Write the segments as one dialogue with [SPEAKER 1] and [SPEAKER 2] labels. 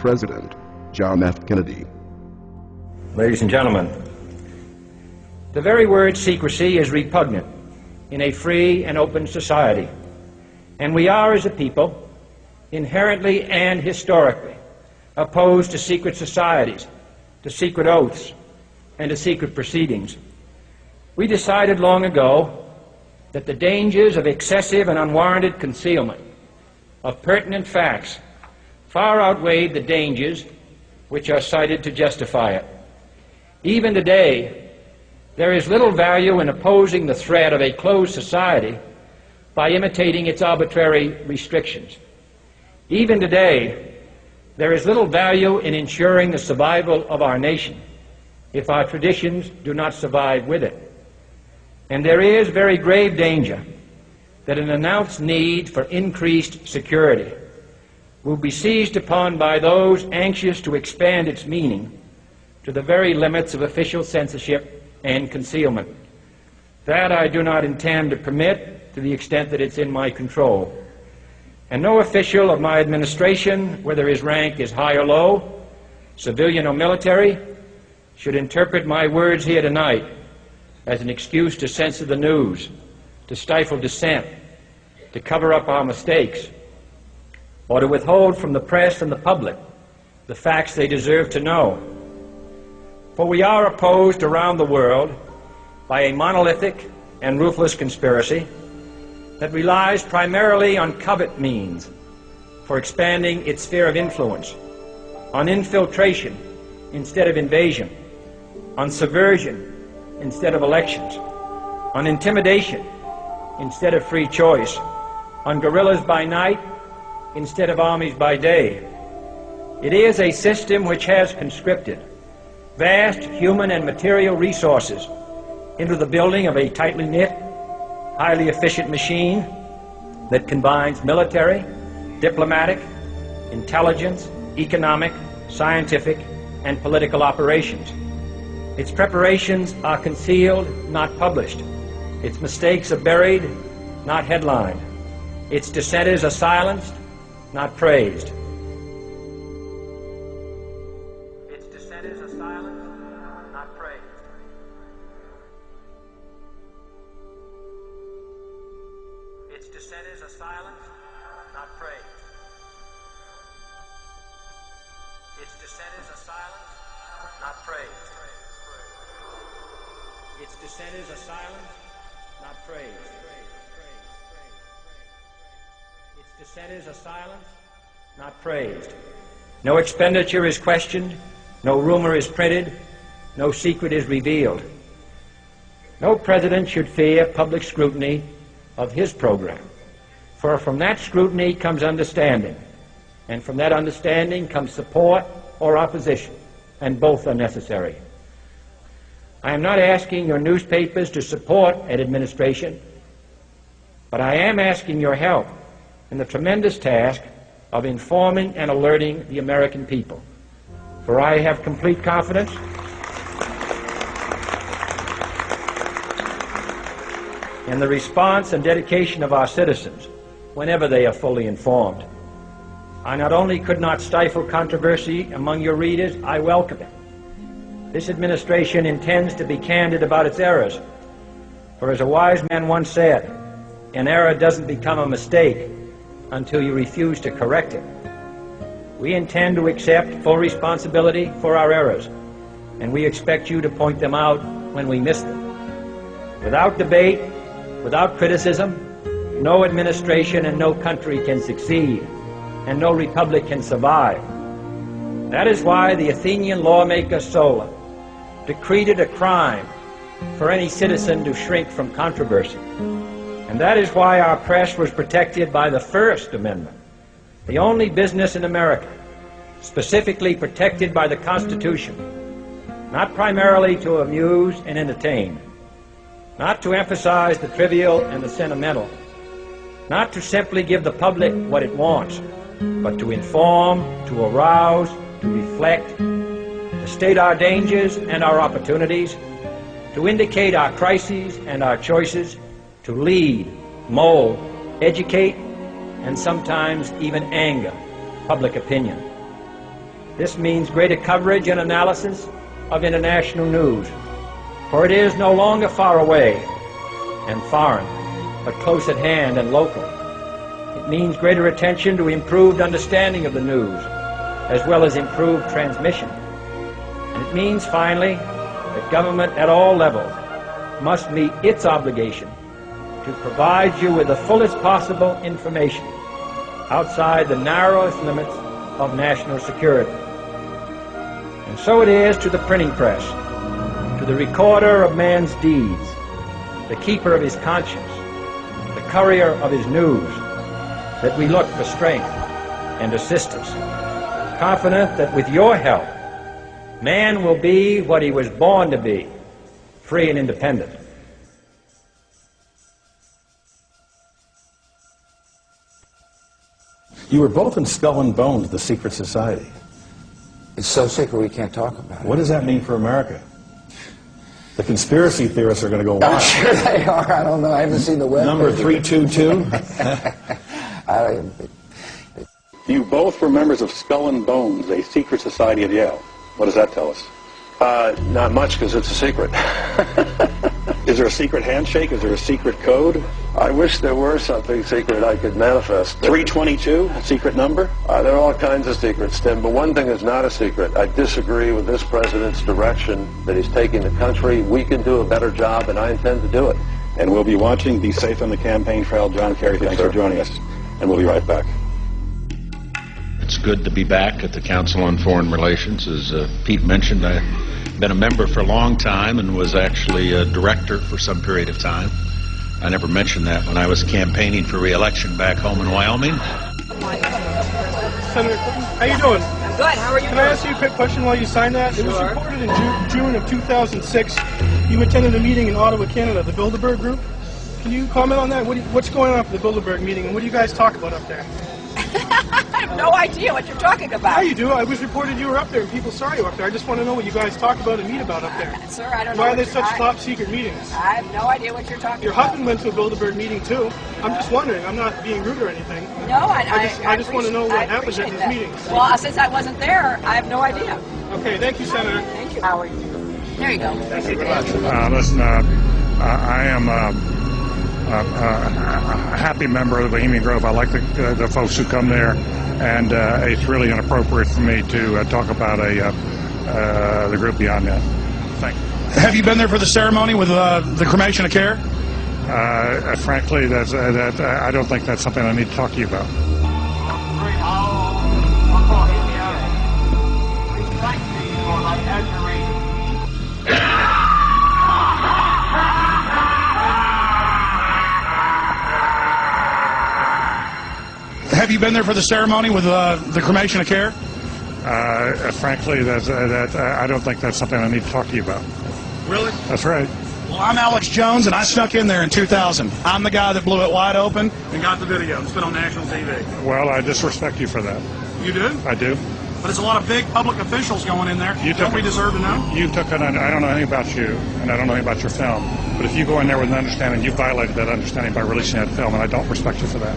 [SPEAKER 1] President John F. Kennedy.
[SPEAKER 2] Ladies and gentlemen, the very word secrecy is repugnant in a free and open society, and we are, as a people, inherently and historically opposed to secret societies, to secret oaths, and to secret proceedings. We decided long ago that the dangers of excessive and unwarranted concealment of pertinent facts far outweighed the dangers which are cited to justify it. Even today, there is little value in opposing the threat of a closed society by imitating its arbitrary restrictions. Even today, there is little value in ensuring the survival of our nation if our traditions do not survive with it. And there is very grave danger that an announced need for increased security will be seized upon by those anxious to expand its meaning to the very limits of official censorship and concealment. That I do not intend to permit to the extent that it's in my control. And no official of my administration, whether his rank is high or low, civilian or military, should interpret my words here tonight as an excuse to censor the news, to stifle dissent, to cover up our mistakes, or to withhold from the press and the public the facts they deserve to know. For we are opposed around the world by a monolithic and ruthless conspiracy that relies primarily on covert means for expanding its sphere of influence, on infiltration instead of invasion, on subversion instead of elections, on intimidation instead of free choice, on guerrillas by night instead of armies by day. It is a system which has conscripted vast human and material resources into the building of a tightly knit, highly efficient machine that combines military, diplomatic, intelligence, economic, scientific, and political operations. Its preparations are concealed, not published. Its mistakes are buried, not headlined. Its dissenters are silenced, not praised. Its dissenters are silenced, not praised. Its dissenters are silenced, not praised. Its dissenters are silenced, not praised. Its dissenters are silenced, not praised. Its dissenters are silenced, not praised. No expenditure is questioned, no rumor is printed, no secret is revealed. No president should fear public scrutiny of his program, for from that scrutiny comes understanding, and from that understanding comes support or opposition, and both are necessary. I am not asking your newspapers to support an administration, but I am asking your help in the tremendous task of informing and alerting the American people. For I have complete confidence in the response and dedication of our citizens whenever they are fully informed. I not only could not stifle controversy among your readers, I welcome it. This administration intends to be candid about its errors, for as a wise man once said, an error doesn't become a mistake until you refuse to correct it. We intend to accept full responsibility for our errors, and we expect you to point them out when we miss them. Without debate, without criticism, no administration and no country can succeed, and no republic can survive. That is why the Athenian lawmaker Solon decreed it a crime for any citizen to shrink from controversy. And that is why our press was protected by the First Amendment, the only business in America specifically protected by the Constitution, not primarily to amuse and entertain, not to emphasize the trivial and the sentimental, not to simply give the public what it wants, but to inform, to arouse, to reflect, to state our dangers and our opportunities, to indicate our crises and our choices, to lead, mold, educate, and sometimes even anger public opinion. This means greater coverage and analysis of international news, for it is no longer far away and foreign, but close at hand and local. It means greater attention to improved understanding of the news, as well as improved transmission. And it means, finally, that government at all levels must meet its obligation to provide you with the fullest possible information outside the narrowest limits of national security. And so it is to the printing press, to the recorder of man's deeds, the keeper of his conscience, the courier of his news, that we look for strength and assistance, confident that with your help, man will be what he was born to be, free and independent.
[SPEAKER 3] You were both in Skull and Bones, the secret society.
[SPEAKER 4] It's so secret we can't talk about it.
[SPEAKER 3] What does that mean for America? The conspiracy theorists are going to go wild.
[SPEAKER 4] I'm sure they are. I don't know. I haven't seen the web.
[SPEAKER 3] Number 322?
[SPEAKER 5] You both were members of Skull and Bones, a secret society at Yale. What does that tell us?
[SPEAKER 6] Not much, because it's a secret.
[SPEAKER 5] Is there a secret handshake? Is there a secret code?
[SPEAKER 6] I wish there were something secret I could manifest.
[SPEAKER 5] 322, a secret number?
[SPEAKER 6] There are all kinds of secrets, Tim, but one thing is not a secret. I disagree with this president's direction that he's taking the country. We can do a better job, and I intend to do it.
[SPEAKER 5] And we'll be watching. Be safe on the campaign trail. John Kerry, thanks for joining us. And we'll be right back.
[SPEAKER 7] It's good to be back at the Council on Foreign Relations. As Pete mentioned, I've been a member for a long time and was actually a director for some period of time. I never mentioned that when I was campaigning for re-election back home in Wyoming.
[SPEAKER 8] Senator Clinton, how you doing?
[SPEAKER 9] I'm good. How are you
[SPEAKER 8] Can I ask you a quick question while you sign that?
[SPEAKER 9] Sure.
[SPEAKER 8] It was reported in June of 2006 you attended a meeting in Ottawa, Canada, the Bilderberg Group. Can you comment on that? What's going on for the Bilderberg meeting, and what do you guys talk about up there?
[SPEAKER 9] I have no idea what you're talking about.
[SPEAKER 8] Yeah, you do. I was reported you were up there, and people saw you up there. I just want to know what you guys talk about and meet about up there.
[SPEAKER 9] Sir, I don't know.
[SPEAKER 8] Why are there such top-secret meetings?
[SPEAKER 9] I have no idea what you're talking
[SPEAKER 8] Your
[SPEAKER 9] about.
[SPEAKER 8] husband went to a Bilderberg meeting, too. I'm just wondering. I'm not being rude or anything.
[SPEAKER 9] No, I
[SPEAKER 8] just want to know what happens at these meetings.
[SPEAKER 9] Well, since I wasn't there, I have no idea.
[SPEAKER 8] Okay, thank you, Senator.
[SPEAKER 9] Thank you. Howard. There you go.
[SPEAKER 8] Thank you very much.
[SPEAKER 10] Listen, I am a happy member of the Bohemian Grove. I like the folks who come there, and it's really inappropriate for me to talk about the group beyond that. Thank you.
[SPEAKER 11] Have you been there for the ceremony with the cremation of care?
[SPEAKER 10] Frankly, I don't think that's something I need to talk to you about.
[SPEAKER 11] Have you been there for the ceremony with the cremation of care?
[SPEAKER 10] Frankly, I don't think that's something I need to talk to you about.
[SPEAKER 11] Really?
[SPEAKER 10] That's right.
[SPEAKER 11] Well, I'm Alex Jones, and I snuck in there in 2000. I'm the guy that blew it wide open and got the video. It's been on national TV.
[SPEAKER 10] Well, I disrespect you for that.
[SPEAKER 11] You do?
[SPEAKER 10] I do.
[SPEAKER 11] But there's a lot of big public officials going in there. Don't we deserve to know?
[SPEAKER 10] I don't know anything about you, and I don't know anything about your film. But if you go in there with an understanding, you violated that understanding by releasing that film, and I don't respect you for that.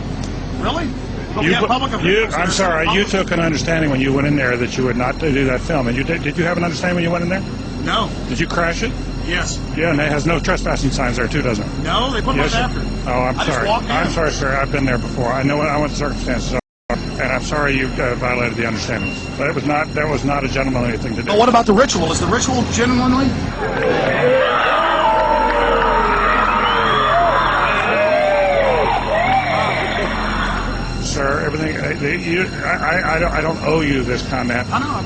[SPEAKER 11] Really? But we have public officials.
[SPEAKER 10] I'm sorry, you took an understanding when you went in there that you would not do that film. And did you have an understanding when you went in there?
[SPEAKER 11] No.
[SPEAKER 10] Did you crash it?
[SPEAKER 11] Yes.
[SPEAKER 10] Yeah, and it has no trespassing signs there too, doesn't it?
[SPEAKER 11] No, they put
[SPEAKER 10] yes,
[SPEAKER 11] one after.
[SPEAKER 10] Oh, I'm sorry. I'm sorry, sir. I've been there before. I know what the circumstances are, and I'm sorry you violated the understandings. But that was not a gentlemanly thing to do.
[SPEAKER 11] But what about the ritual? Is the ritual genuinely?
[SPEAKER 10] Sir, everything. I don't owe you this comment.
[SPEAKER 11] I know.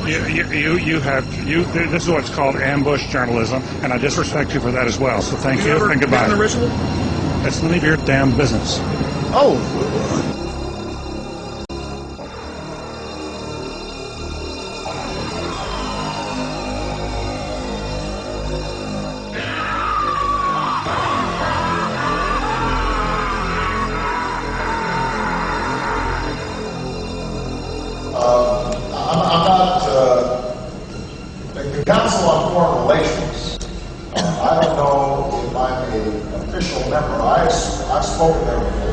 [SPEAKER 10] This is what's called ambush journalism, and I disrespect you for that as well. So thank you and goodbye.
[SPEAKER 11] Been in the ritual?
[SPEAKER 10] It's none of your damn business.
[SPEAKER 11] Oh.
[SPEAKER 12] The Council on Foreign Relations, I don't know if I'm an official member. I've spoken there before.